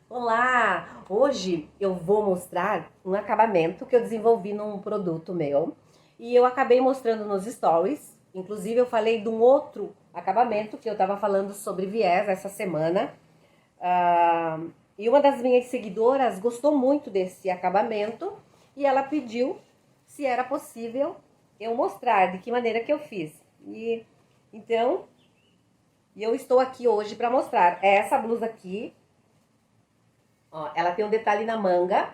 Olá! Hoje eu vou mostrar um acabamento que eu desenvolvi num produto meu e eu acabei mostrando nos stories. Inclusive eu falei de um outro acabamento que eu estava falando sobre viés essa semana. E uma das minhas seguidoras gostou muito desse acabamento e ela pediu se era possível eu mostrar de que maneira que eu fiz. Então eu estou aqui hoje para mostrar essa blusa aqui. Ó, ela tem um detalhe na manga.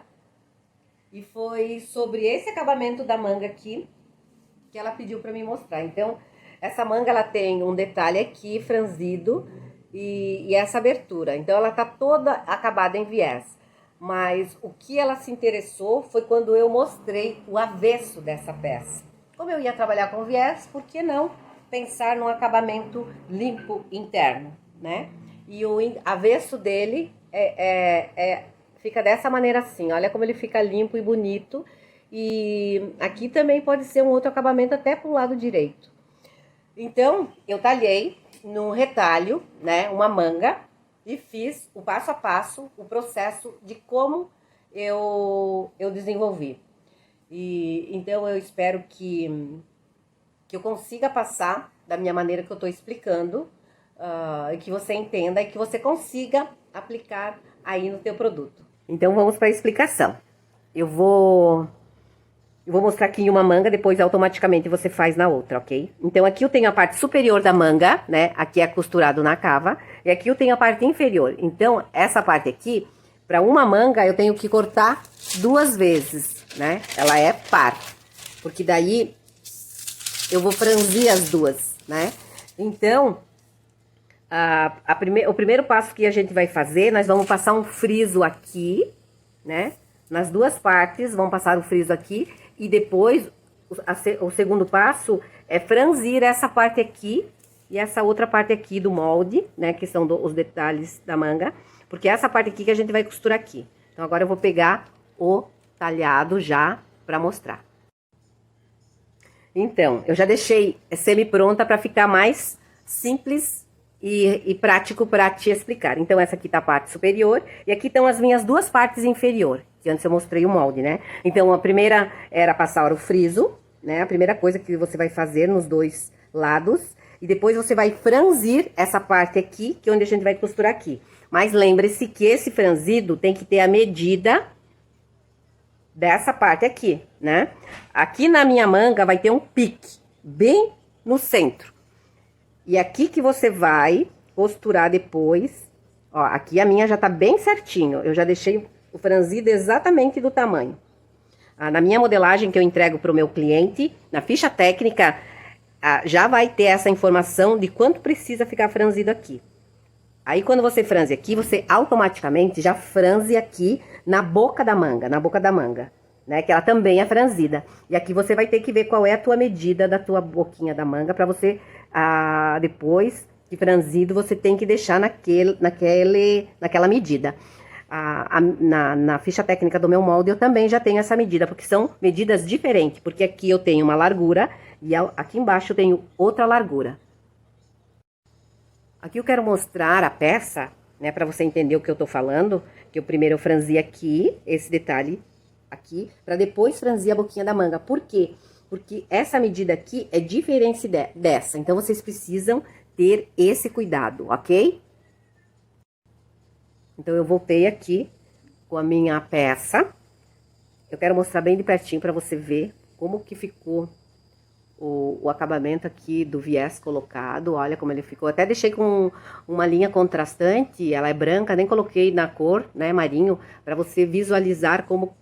E foi sobre esse acabamento da manga aqui que ela pediu para mim mostrar. Então, essa manga ela tem um detalhe aqui franzido e essa abertura. Então, ela tá toda acabada em viés. Mas o que ela se interessou foi quando eu mostrei o avesso dessa peça. Como eu ia trabalhar com viés, por que não pensar num acabamento limpo interno, né? E o avesso dele fica dessa maneira assim, olha como ele fica limpo e bonito. E aqui também pode ser um outro acabamento até pro lado direito. Então, eu talhei num retalho, né, uma manga, e fiz o passo a passo, o processo de como eu desenvolvi. Então eu espero que eu consiga passar da minha maneira que eu estou explicando, e que você entenda e que você consiga aplicar aí no teu produto. Então vamos para a explicação. Eu vou mostrar aqui em uma manga, depois automaticamente você faz na outra, ok? Então aqui eu tenho a parte superior da manga, né? Aqui é costurado na cava. E aqui eu tenho a parte inferior. Então essa parte aqui, para uma manga eu tenho que cortar 2 vezes, né? Ela é par. Porque daí eu vou franzir as duas, né? Então, o primeiro passo que a gente vai fazer, nós vamos passar um friso aqui, né? Nas duas partes, vamos passar o friso aqui. E depois, o segundo passo é franzir essa parte aqui e essa outra parte aqui do molde, né? Que são os detalhes da manga. Porque é essa parte aqui que a gente vai costurar aqui. Então, agora eu vou pegar o talhado já para mostrar. Então, eu já deixei semi-pronta para ficar mais simples e prático para te explicar. Então, essa aqui tá a parte superior e aqui estão as minhas duas partes inferior, que antes eu mostrei o molde, né? Então, a primeira era passar o friso, né? A primeira coisa que você vai fazer nos dois lados. E depois você vai franzir essa parte aqui, que é onde a gente vai costurar aqui. Mas lembre-se que esse franzido tem que ter a medida dessa parte aqui, né? Aqui na minha manga vai ter um pique, bem no centro. E aqui que você vai costurar depois, ó, aqui a minha já tá bem certinho. Eu já deixei o franzido exatamente do tamanho. Na minha modelagem que eu entrego pro meu cliente, na ficha técnica, já vai ter essa informação de quanto precisa ficar franzido aqui. Aí, quando você franze aqui, você automaticamente já franze aqui na boca da manga, né? Que ela também é franzida. E aqui você vai ter que ver qual é a tua medida da tua boquinha da manga para você, depois de franzido, você tem que deixar naquela medida. Na ficha técnica do meu molde, eu também já tenho essa medida, porque são medidas diferentes. Porque aqui eu tenho uma largura e aqui embaixo eu tenho outra largura. Aqui eu quero mostrar a peça, né, para você entender o que eu tô falando, que eu primeiro franzi aqui, esse detalhe aqui, para depois franzir a boquinha da manga. Por quê? Porque essa medida aqui é diferente dessa, então vocês precisam ter esse cuidado, ok? Então eu voltei aqui com a minha peça. Eu quero mostrar bem de pertinho para você ver como que ficou o acabamento aqui do viés colocado, olha como ele ficou. Até deixei com uma linha contrastante, ela é branca, nem coloquei na cor, né, marinho, para você visualizar como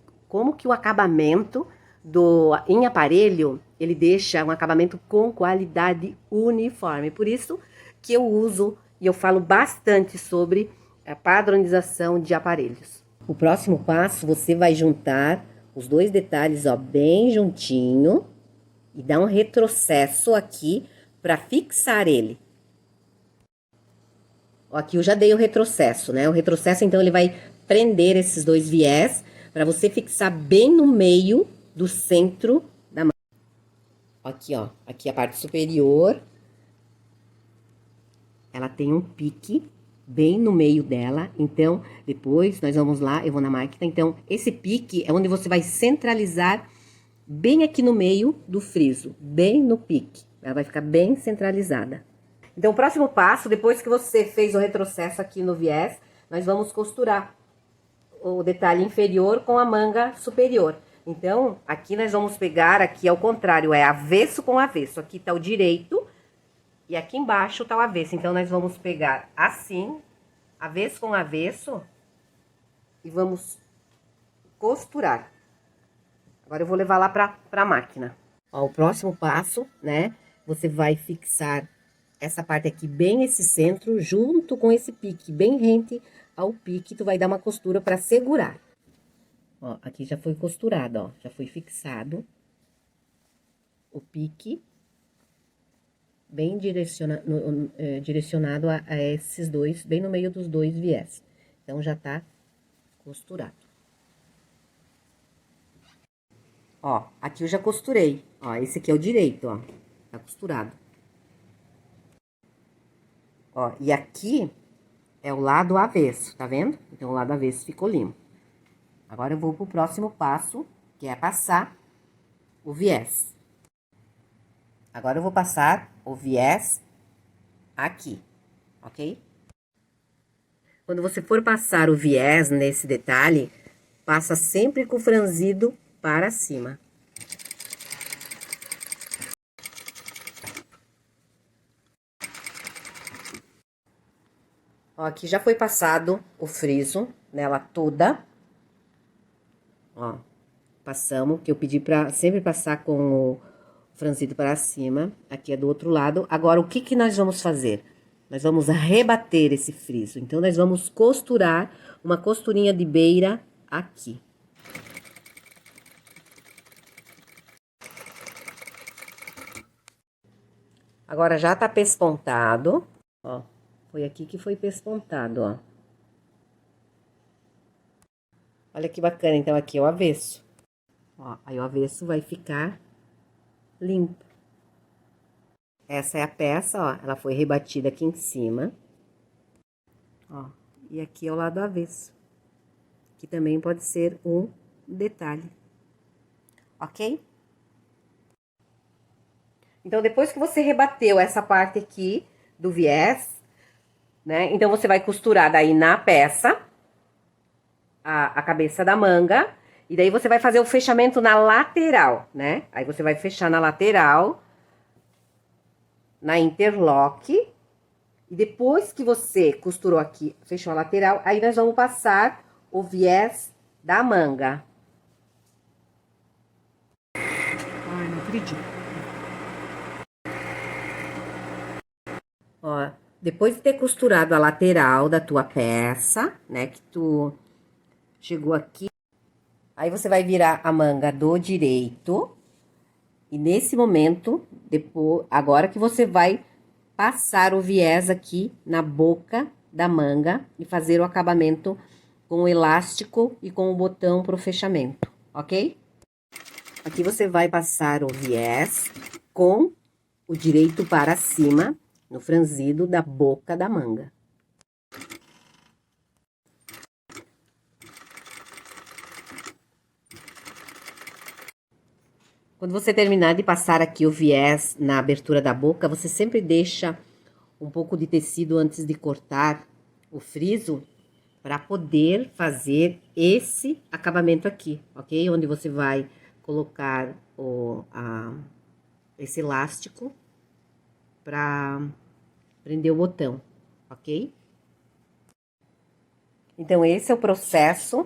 que o acabamento em aparelho, ele deixa um acabamento com qualidade uniforme. Por isso que eu uso e eu falo bastante sobre a padronização de aparelhos. O próximo passo, você vai juntar os dois detalhes, ó, bem juntinho, e dá um retrocesso aqui para fixar ele. Ó, aqui eu já dei o retrocesso, né? O retrocesso, então, ele vai prender esses dois viés para você fixar bem no meio do centro da manga. Aqui, ó, aqui a parte superior, ela tem um pique bem no meio dela. Então, depois nós vamos lá, eu vou na máquina. Então, esse pique é onde você vai centralizar bem aqui no meio do friso, bem no pique. Ela vai ficar bem centralizada. Então, o próximo passo, depois que você fez o retrocesso aqui no viés, nós vamos costurar o detalhe inferior com a manga superior. Então, aqui nós vamos pegar, aqui ao contrário, é avesso com avesso. Aqui tá o direito e aqui embaixo tá o avesso. Então, nós vamos pegar assim, avesso com avesso, e vamos costurar. Agora eu vou levar lá pra máquina. Ó, o próximo passo, né? Você vai fixar essa parte aqui, bem esse centro, junto com esse pique, bem rente ao pique. Tu vai dar uma costura pra segurar. Ó, aqui já foi costurado, ó. Já foi fixado o pique. Bem direcionado a esses dois, bem no meio dos dois viés. Então, já tá costurado. Ó, aqui eu já costurei. Ó, esse aqui é o direito, ó. Tá costurado. Ó, e aqui é o lado avesso, tá vendo? Então, o lado avesso ficou limpo. Agora, eu vou pro próximo passo, que é passar o viés. Agora, eu vou passar o viés aqui, ok? Quando você for passar o viés nesse detalhe, passa sempre com o franzido para cima. Ó, aqui já foi passado o friso nela toda. Ó, passamos, que eu pedi pra sempre passar com o franzido para cima. Aqui é do outro lado. Agora, o que que nós vamos fazer? Nós vamos rebater esse friso. Então, nós vamos costurar uma costurinha de beira aqui. Agora, já tá pespontado, ó. Foi aqui que foi pespontado, ó. Olha que bacana, então, aqui é o avesso. Ó, aí o avesso vai ficar limpo. Essa é a peça, ó, ela foi rebatida aqui em cima. Ó, e aqui é o lado avesso. Que também pode ser um detalhe. Ok? Então, depois que você rebateu essa parte aqui do viés, né? Então, você vai costurar daí na peça a cabeça da manga. E daí, você vai fazer o fechamento na lateral, né? Aí, você vai fechar na lateral, na interlock. E depois que você costurou aqui, fechou a lateral, aí nós vamos passar o viés da manga. Ai, não acredito. Ó, depois de ter costurado a lateral da tua peça, né, que tu chegou aqui, aí você vai virar a manga do direito. E nesse momento, depois, agora que você vai passar o viés aqui na boca da manga e fazer o acabamento com o elástico e com o botão pro fechamento, ok? Aqui você vai passar o viés com o direito para cima, no franzido da boca da manga. Quando você terminar de passar aqui o viés na abertura da boca, você sempre deixa um pouco de tecido antes de cortar o friso, para poder fazer esse acabamento aqui, ok? Onde você vai colocar esse elástico para prender o botão, ok? Então, esse é o processo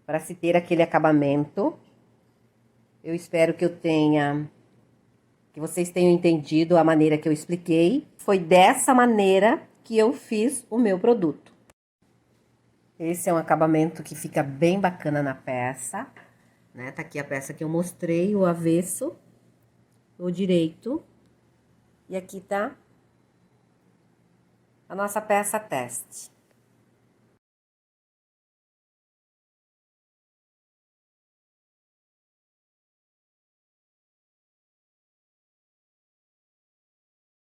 para se ter aquele acabamento. Eu espero que vocês tenham entendido a maneira que eu expliquei. Foi dessa maneira que eu fiz o meu produto. Esse é um acabamento que fica bem bacana na peça, né? Tá aqui a peça que eu mostrei, o avesso, o direito. E aqui tá a nossa peça teste.